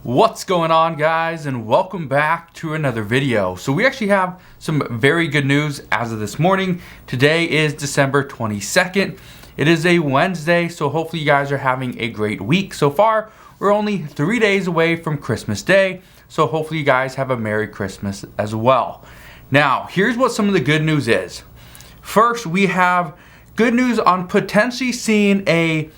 What's going on, guys, and welcome back to another video. So we actually have some very good news as of this morning. Today is December 22nd. It is a Wednesday, so hopefully you guys are having a great week. So far, we're only 3 days away from Christmas Day, so hopefully you guys have a Merry Christmas as well. Now, here's what some of the good news is. First, we have good news on potentially seeing a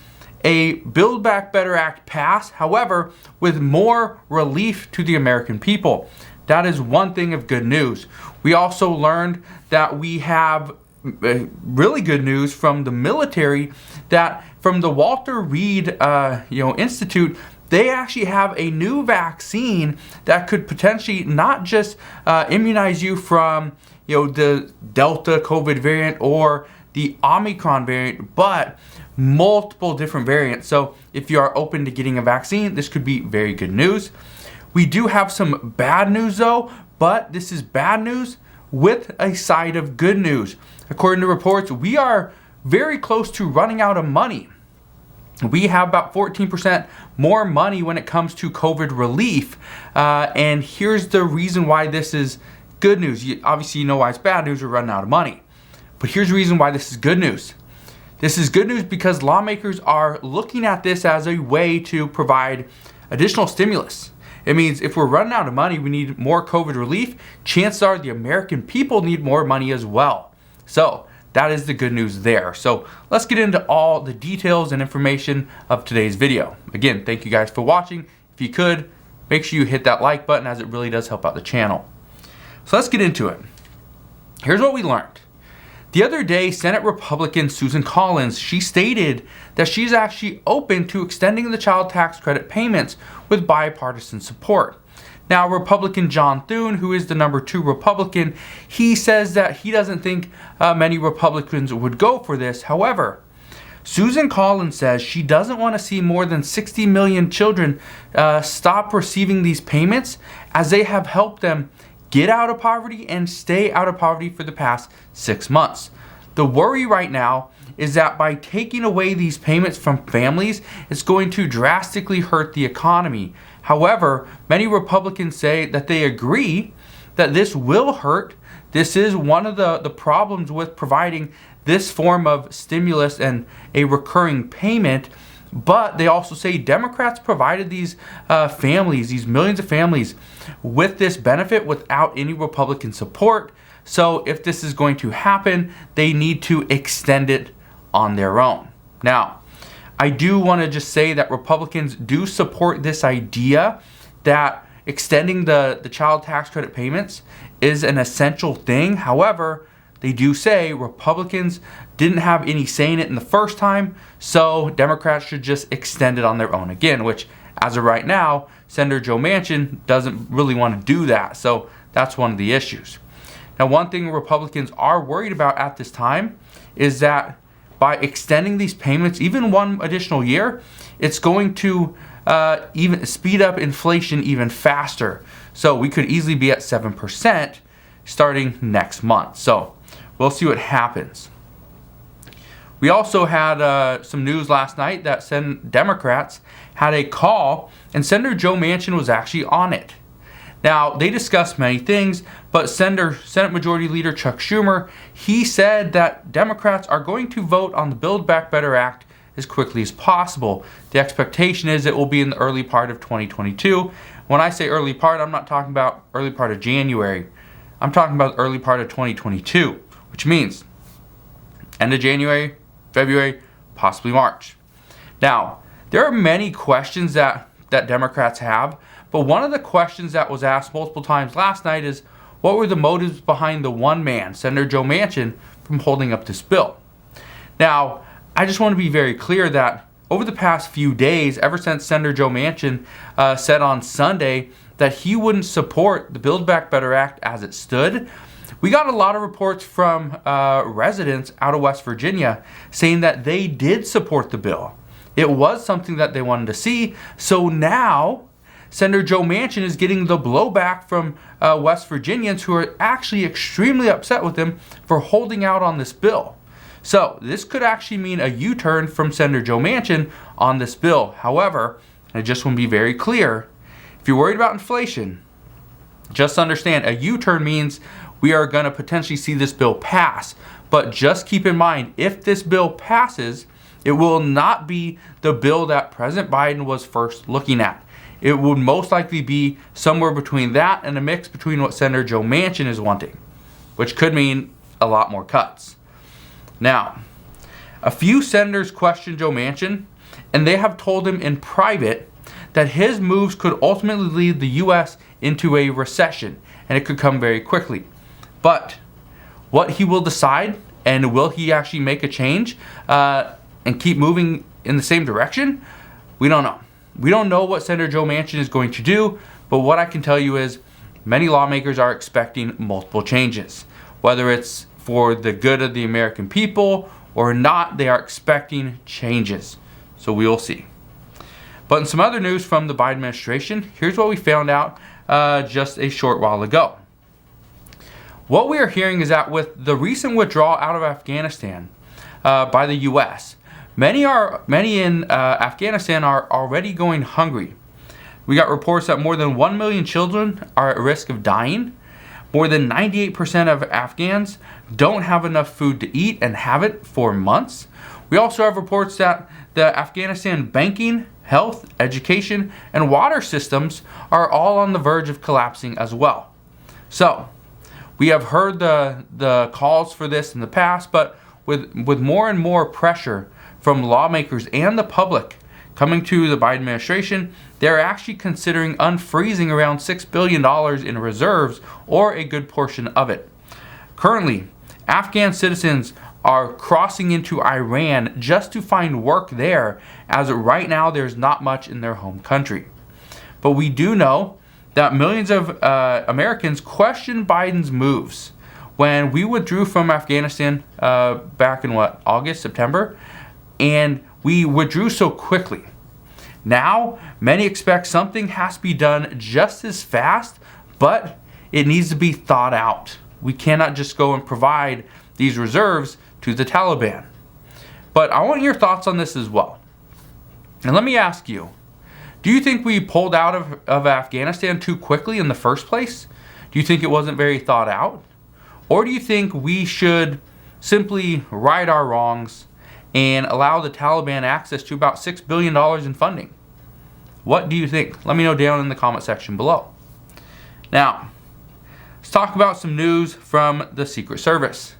Build Back Better Act pass, however, with more relief to the American people. That is one thing of good news. We also learned that we have really good news from the military, that from the Walter Reed Institute, they actually have a new vaccine that could potentially not just immunize you from the Delta COVID variant or the Omicron variant, but multiple different variants. So if you are open to getting a vaccine, this could be very good news. We do have some bad news though, but this is bad news with a side of good news. According to reports, we are very close to running out of money. We have about 14% more money when it comes to COVID relief. And here's the reason why this is good news. Obviously, you know why it's bad news. We're running out of money. But here's the reason why this is good news. This is good news because lawmakers are looking at this as a way to provide additional stimulus. It means if we're running out of money, we need more COVID relief. Chances are the American people need more money as well. So that is the good news there. So let's get into all the details and information of today's video. Again, thank you guys for watching. If you could, make sure you hit that like button, as it really does help out the channel. So let's get into it. Here's what we learned. The other day, Senate Republican Susan Collins, she stated that she's actually open to extending the child tax credit payments with bipartisan support. Now, Republican John Thune, who is the number 2 Republican, he says that he doesn't think many Republicans would go for this. However, Susan Collins says she doesn't want to see more than 60 million children stop receiving these payments, as they have helped them get out of poverty and stay out of poverty for the past 6 months. The worry right now is that by taking away these payments from families, it's going to drastically hurt the economy. However, many Republicans say that they agree that this will hurt. This is one of the problems with providing this form of stimulus and a recurring payment. But they also say Democrats provided these families, these millions of families, with this benefit without any Republican support. So if this is going to happen, they need to extend it on their own. Now, I do want to just say that Republicans do support this idea that extending the child tax credit payments is an essential thing. However, they do say Republicans didn't have any say in it in the first time, so Democrats should just extend it on their own again, which as of right now, Senator Joe Manchin doesn't really want to do that. So that's one of the issues. Now, one thing Republicans are worried about at this time is that by extending these payments, even one additional year, it's going to even speed up inflation even faster. So we could easily be at 7% starting next month. So we'll see what happens. We also had some news last night that Democrats had a call, and Senator Joe Manchin was actually on it. Now, they discussed many things, but Senate Majority Leader Chuck Schumer, he said that Democrats are going to vote on the Build Back Better Act as quickly as possible. The expectation is it will be in the early part of 2022. When I say early part, I'm not talking about early part of January. I'm talking about early part of 2022, which means end of January, February, possibly March. Now, there are many questions that Democrats have, but one of the questions that was asked multiple times last night is, what were the motives behind the one man, Senator Joe Manchin, from holding up this bill? Now, I just want to be very clear that over the past few days, ever since Senator Joe Manchin said on Sunday that he wouldn't support the Build Back Better Act as it stood, we got a lot of reports from residents out of West Virginia saying that they did support the bill. It was something that they wanted to see. So now Senator Joe Manchin is getting the blowback from West Virginians who are actually extremely upset with him for holding out on this bill. So this could actually mean a U-turn from Senator Joe Manchin on this bill. However, I just want to be very clear, If you're worried about inflation, just understand a U-turn means we are going to potentially see this bill pass. But just keep in mind, if this bill passes, it will not be the bill that President Biden was first looking at. It would most likely be somewhere between that and a mix between what Senator Joe Manchin is wanting, which could mean a lot more cuts. Now, a few senators questioned Joe Manchin, and they have told him in private that his moves could ultimately lead the U.S. into a recession, and it could come very quickly. But what he will decide, and will he actually make a change and keep moving in the same direction, we don't know. We don't know what Senator Joe Manchin is going to do, but what I can tell you is many lawmakers are expecting multiple changes. Whether it's for the good of the American people or not, they are expecting changes. So we will see. But in some other news from the Biden administration, here's what we found out just a short while ago. What we are hearing is that with the recent withdrawal out of Afghanistan by the U.S., many in Afghanistan are already going hungry. We got reports that more than 1 million children are at risk of dying. More than 98% of Afghans don't have enough food to eat and haven't for months. We also have reports that the Afghanistan banking, health, education, and water systems are all on the verge of collapsing as well. So, we have heard the calls for this in the past, but with more and more pressure from lawmakers and the public coming to the Biden administration, they're actually considering unfreezing around $6 billion in reserves, or a good portion of it. Currently, Afghan citizens are crossing into Iran just to find work there, as right now there's not much in their home country. But we do know that millions of Americans question Biden's moves. When we withdrew from Afghanistan back in August, September, and we withdrew so quickly. Now, many expect something has to be done just as fast, but it needs to be thought out. We cannot just go and provide these reserves to the Taliban. But I want your thoughts on this as well. And let me ask you, do you think we pulled out of Afghanistan too quickly in the first place? Do you think it wasn't very thought out? Or do you think we should simply right our wrongs and allow the Taliban access to about $6 billion in funding? What do you think? Let me know down in the comment section below. Now, let's talk about some news from the Secret Service.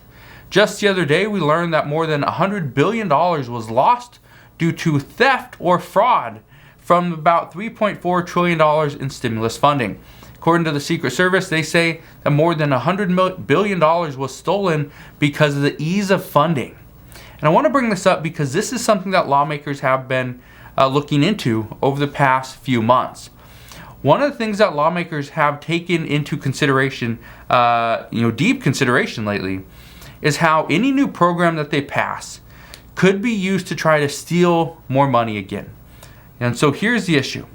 Just the other day, we learned that more than $100 billion was lost due to theft or fraud from about $3.4 trillion in stimulus funding. According to the Secret Service, they say that more than $100 billion was stolen because of the ease of funding. And I want to bring this up because this is something that lawmakers have been looking into over the past few months. One of the things that lawmakers have taken into consideration, deep consideration lately, is how any new program that they pass could be used to try to steal more money again. And so here's the issue.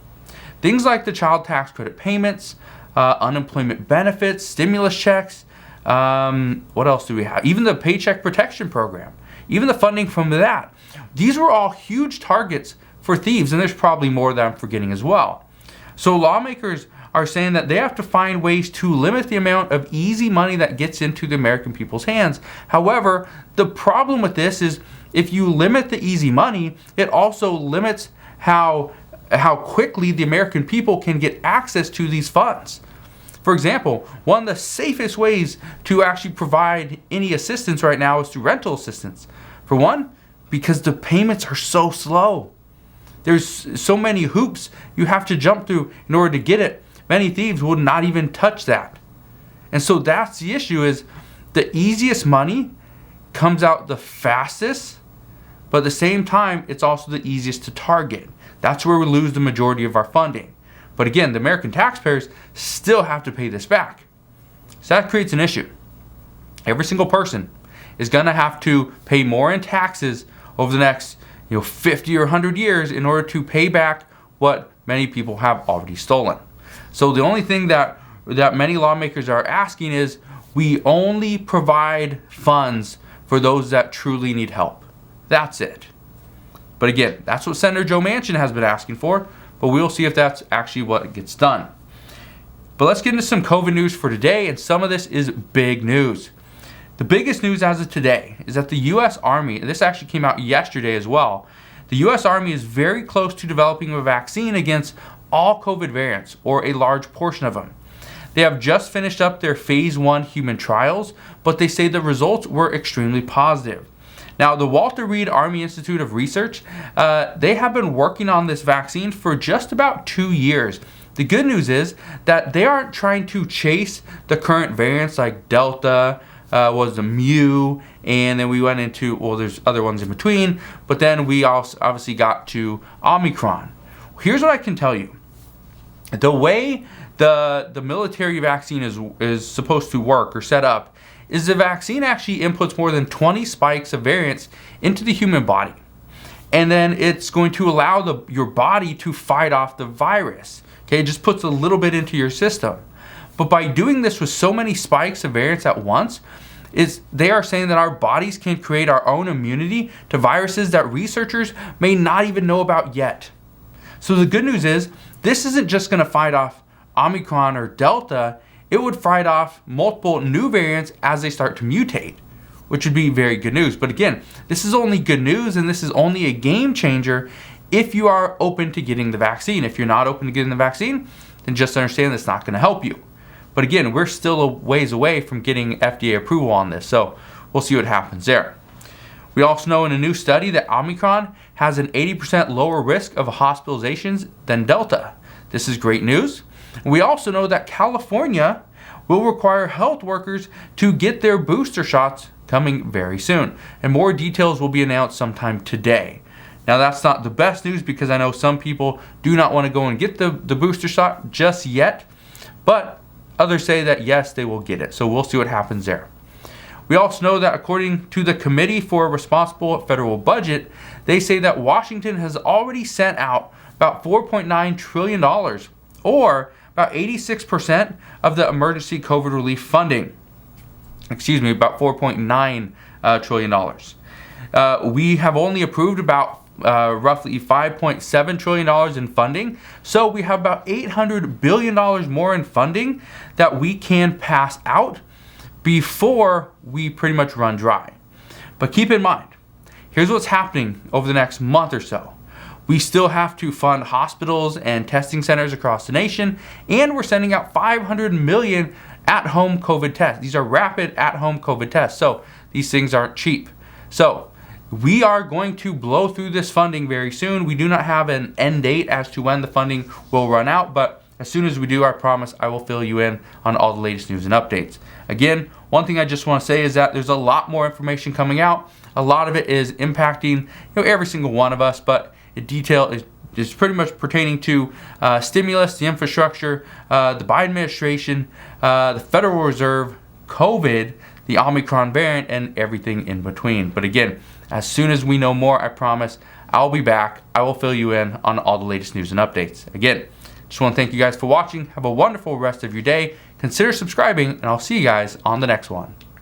Things like the child tax credit payments, unemployment benefits, stimulus checks, what else do we have? Even the Paycheck Protection Program, even the funding from that. These were all huge targets for thieves, and there's probably more that I'm forgetting as well. So lawmakers are saying that they have to find ways to limit the amount of easy money that gets into the American people's hands. However, the problem with this is if you limit the easy money, it also limits how quickly the American people can get access to these funds. For example, one of the safest ways to actually provide any assistance right now is through rental assistance. For one, because the payments are so slow. There's so many hoops you have to jump through in order to get it. Many thieves would not even touch that. And so that's the issue, is the easiest money comes out the fastest, but at the same time, it's also the easiest to target. That's where we lose the majority of our funding. But again, the American taxpayers still have to pay this back. So that creates an issue. Every single person is going to have to pay more in taxes over the next 50 or 100 years in order to pay back what many people have already stolen. So the only thing that many lawmakers are asking is we only provide funds for those that truly need help. That's it. But again, that's what Senator Joe Manchin has been asking for. but we'll see if that's actually what gets done. But let's get into some COVID news for today, and some of this is big news. The biggest news as of today is that the U.S. Army, and this actually came out yesterday as well, the U.S. Army is very close to developing a vaccine against all COVID variants, or a large portion of them. They have just finished up their phase 1 human trials, but they say the results were extremely positive. Now, the Walter Reed Army Institute of Research, they have been working on this vaccine for just about 2 years. The good news is that they aren't trying to chase the current variants like Delta, was the Mu, and then we went into, well, there's other ones in between, but then we also obviously got to Omicron. Here's what I can tell you. The way the military vaccine is supposed to work or set up is the vaccine actually inputs more than 20 spikes of variants into the human body. And then it's going to allow your body to fight off the virus. Okay, it just puts a little bit into your system. But by doing this with so many spikes of variants at once, they are saying that our bodies can create our own immunity to viruses that researchers may not even know about yet. So the good news is, this isn't just going to fight off Omicron or Delta, it would fight off multiple new variants as they start to mutate, which would be very good news. But again, this is only good news, and this is only a game changer if you are open to getting the vaccine. If you're not open to getting the vaccine, then just understand that's not going to help you. But again, we're still a ways away from getting FDA approval on this, so we'll see what happens there. We also know in a new study that Omicron has an 80% lower risk of hospitalizations than Delta. This is great news. We also know that California will require health workers to get their booster shots coming very soon. And more details will be announced sometime today. Now, that's not the best news because I know some people do not want to go and get the booster shot just yet. But others say that yes, they will get it. So we'll see what happens there. We also know that according to the Committee for a Responsible Federal Budget, they say that Washington has already sent out about $4.9 trillion, or about 86% of the emergency COVID relief funding. Excuse me, about $4.9 trillion. We have only approved about roughly $5.7 trillion in funding. So we have about $800 billion more in funding that we can pass out before we pretty much run dry. But keep in mind, here's what's happening over the next month or so. We still have to fund hospitals and testing centers across the nation, and we're sending out 500 million at-home COVID tests. These are rapid at-home COVID tests, so these things aren't cheap. So we are going to blow through this funding very soon. We do not have an end date as to when the funding will run out, but as soon as we do, I promise I will fill you in on all the latest news and updates. Again, one thing I just want to say is that there's a lot more information coming out. A lot of it is impacting every single one of us, but in detail is pretty much pertaining to stimulus, the infrastructure, the Biden administration, the Federal Reserve, COVID, the Omicron variant, and everything in between. But again, as soon as we know more, I promise I'll be back. I will fill you in on all the latest news and updates. Again, just want to thank you guys for watching. Have a wonderful rest of your day. Consider subscribing, and I'll see you guys on the next one.